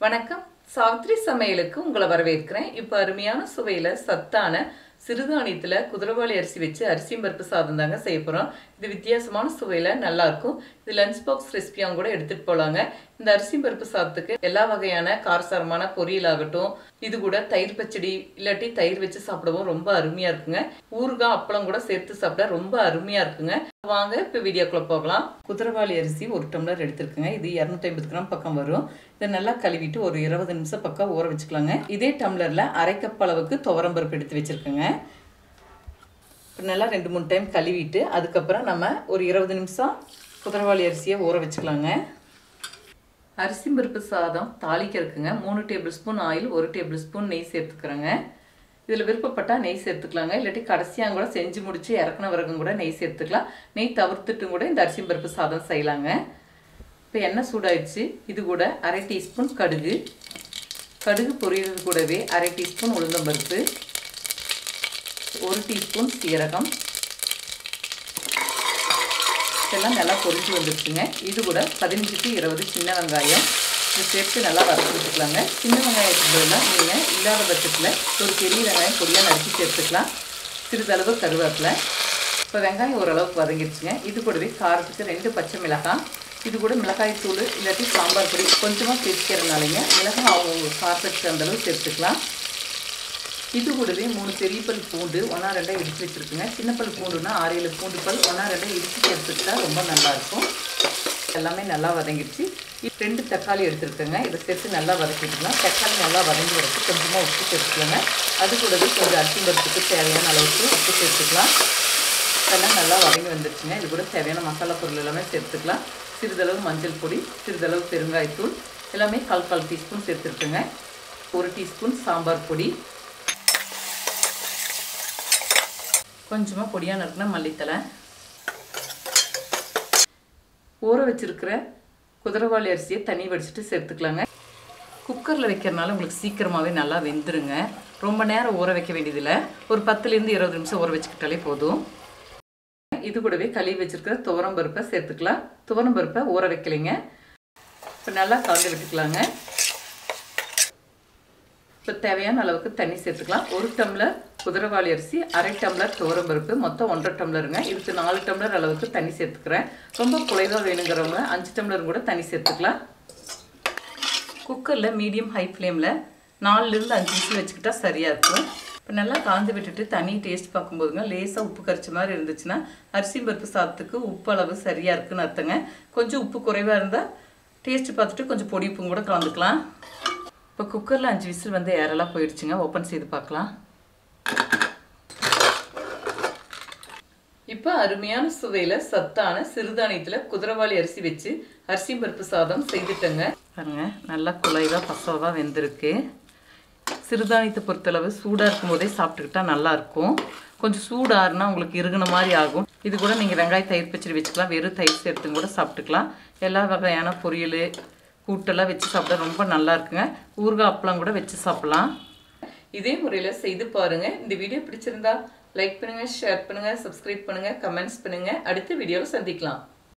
வணக்கம். சாவித்ரி சமையலுக்கு உங்களை வரவேற்கிறேன். இப்போ அருமையான சுவையில சத்தான சிறுதானியத்துல குதிரைவாலி அரிசி வச்சு அரிசியும் பருப்பு சாதம் தாங்க செய்ய போறோம். இது வித்தியாசமான சுவையில நல்லா இருக்கும். இது லஞ்ச் பாக்ஸ் ரெசிபியாவும் கூட எடுத்துட்டு போலாங்க. இந்த அரிசியும் பருப்பு சாதத்துக்கு எல்லா வகையான காரசாரமான பொரியல் ஆகட்டும், இது கூட தயிர் பச்சடி இல்லாட்டி தயிர் வச்சு சாப்பிடவும் ரொம்ப அருமையா இருக்குங்க. ஊறுகாய் அப்பளம் கூட சேர்த்து சாப்பிட ரொம்ப அருமையா இருக்குங்க. வாங்க இப்ப வீடியோக்குள்ள போகலாம். குதிரைவாலி அரிசி 1 டம்ளர் எடுத்துருக்குங்க. இது 250 கிராம் பக்கம் வரும். இதை நல்லா கழுவிட்டு ஒரு 20 நிமிஷம் பக்கம் ஊற வச்சுக்கலாங்க. இதே டம்ளர்ல 1/2 கப் அளவுக்கு துவரம்பருப்பு எடுத்து வச்சிருக்கேங்க. நல்லா 2-3 டைம் கழுவிட்டு அதுக்கப்புறம் நம்ம ஒரு 20 நிமிஷம் குதிரைவாலி அரிசியை ஊற வச்சுக்கலாங்க. அரிசி பருப்பு சாதம் தாளிக்கிறதுக்குங்க 3 table spoon oil, 1 table spoon நெய் சேர்த்துக்கிறேங்க. இதில் விருப்பப்பட்டால் நெய் சேர்த்துக்கலாங்க. இல்லாட்டி கடைசியாக கூட செஞ்சு முடிச்சு இறக்குன வரைக்கும் கூட நெய் சேர்த்துக்கலாம். நெய் தவிர்த்துட்டும் கூட இந்த அரிசி பருப்பு சாதம் செய்யலாங்க. இப்போ எண்ணெய் சூடாயிடுச்சு. இது கூட 1/2 டீஸ்பூன் கடுகு, கடுகு பொரியறது கூடவே 1/2 டீஸ்பூன் உளுந்தம்பருப்பு, 1 டீஸ்பூன் சீரகம், இதெல்லாம் நல்லா பொரிஞ்சு வந்துருச்சுங்க. இது கூட 15 to 20 சின்ன வெங்காயம் இதை சேர்த்து நல்லா வதக்கி விட்டுக்கலாங்க. சின்ன வெங்காயத்துக்கு பதிலாக நீங்கள் இல்லாத பட்சத்தில் ஒரு பெரிய வெங்காயம் பொடியாக நறுக்கி சேர்த்துக்கலாம். சிறிதளவு கருவேப்பிலை. இப்போ வெங்காயம் ஓரளவுக்கு வதங்கிடுச்சுங்க. இது கூடவே காரத்துக்கு 2 பச்சை மிளகாய், இது கூட மிளகாய் தூள் இல்லாட்டி சாம்பார் பொடி கொஞ்சமாக சேர்த்துக்கிறதுனாலங்க மிளகாய் அவங்க காரத்துக்கு அந்தளவு சேர்த்துக்கலாம். இது கூடவே 3 பெரிய பல் பூண்டு 1-2 இடித்து வச்சுருக்குங்க. சின்ன பல் பூண்டுன்னா 6-7 பூண்டு பல் 1-2 இடித்து சேர்த்துக்கிட்டா ரொம்ப நல்லாயிருக்கும். எல்லாமே நல்லா வதங்கிடுச்சு. 2 தக்காளி எடுத்துருக்கேங்க. இதை சேர்த்து நல்லா வதக்கிட்டுக்கலாம். தக்காளி நல்லா வதங்கி வரச்சு கொஞ்சமாக உப்பு சேர்த்துக்கலாங்க. அது கூடவே கொஞ்சம் அரிசி பருப்புக்கு தேவையான அளவுக்கு உப்பு சேர்த்துக்கலாம். இதெல்லாம் நல்லா வதங்கி வந்துடுச்சுங்க. இது கூட தேவையான மசாலா பொருள் எல்லாமே சேர்த்துக்கலாம். சிறிதளவு மஞ்சள் பொடி, சிறிதளவு பெருங்காயத்தூள் எல்லாமே 1/4 டீஸ்பூன் சேர்த்துருக்குங்க. 1 டீஸ்பூன் சாம்பார் பொடி, கொஞ்சமாக பொடியாக நறுக்குனா மல்லித்தலை, ஊற வச்சிருக்கிற குதிரைவாலி அரிசியை தண்ணி வடிச்சிட்டு சேர்த்துக்கலாங்க. குக்கரில் வைக்கிறனால உங்களுக்கு சீக்கிரமாகவே நல்லா வெந்துருங்க. ரொம்ப நேரம் ஊற வைக்க வேண்டியதில்லை. ஒரு 10-20 நிமிஷம் ஊற வச்சுக்கிட்டாலே போதும். இது கூடவே கழுவி வச்சிருக்கிற துவரம்பருப்பை சேர்த்துக்கலாம். துவரம்பருப்பை ஊற வைக்கலைங்க. இப்போ நல்லா கலந்து விட்டுக்கலாங்க. இப்போ தேவையான அளவுக்கு தண்ணி சேர்த்துக்கலாம். 1 டம்ளர் குதிரைவாலி அரிசி, 1/2 டம்ளர் துவரம்பருப்பு, மொத்தம் 1.5 டம்ளருங்க. இதுக்கு 4 டம்ளர் அளவுக்கு தண்ணி சேர்த்துக்கிறேன். ரொம்ப குழைவாக வேணுங்கிறவங்க 5 டம்ளர் கூட தண்ணி சேர்த்துக்கலாம். குக்கரில் மீடியம் ஹை ஃப்ளேமில் 4-5 விசில் வச்சுக்கிட்டா சரியாக இருக்கும். இப்போ நல்லா காய்ந்து விட்டுட்டு தண்ணி டேஸ்ட் பார்க்கும்போதுங்க லேசாக உப்பு கரிச்ச மாதிரி இருந்துச்சுன்னா அரிசி பருப்பு சாதத்துக்கு உப்பு அளவு சரியாக இருக்குன்னு அர்த்தங்க. கொஞ்சம் உப்பு குறைவாக இருந்தால் டேஸ்ட்டு பார்த்துட்டு கொஞ்சம் பொடி உப்பும் கூட கலந்துக்கலாம். இப்போ குக்கரில் 5 விசில் வந்து ஏரெல்லாம் போயிடுச்சுங்க. ஓப்பன் செய்து பார்க்கலாம். இப்போ அருமையான சுவையில் சத்தான சிறுதானியத்தில் குதிரைவாலி அரிசி வச்சு அரிசி பருப்பு சாதம் செய்துட்டேங்க. பாருங்க நல்லா குழைவாக பசவாக வெந்திருக்கு. சிறுதானியத்தை பொறுத்தளவு சூடாக இருக்கும் போதே சாப்பிட்டுக்கிட்டா நல்லாயிருக்கும். கொஞ்சம் சூடாருன்னா உங்களுக்கு இறுகின மாதிரி ஆகும். இது கூட நீங்கள் வெங்காய தயிர் பச்சடி வச்சுக்கலாம். வெறும் தயிர் சேர்த்து கூட சாப்பிட்டுக்கலாம். எல்லா வகையான பொரியல் கூட்டெல்லாம் வச்சு சாப்பிட ரொம்ப நல்லா இருக்குங்க. ஊறுகாய் அப்பளம் கூட வச்சு சாப்பிடலாம். இதே முறையில் செய்து பாருங்கள். இந்த வீடியோ பிடிச்சிருந்தா லைக் பண்ணுங்கள், ஷேர் பண்ணுங்கள், சப்ஸ்கிரைப் பண்ணுங்கள், கமெண்ட்ஸ் பண்ணுங்கள். அடுத்த வீடியோவில் சந்திக்கலாம்.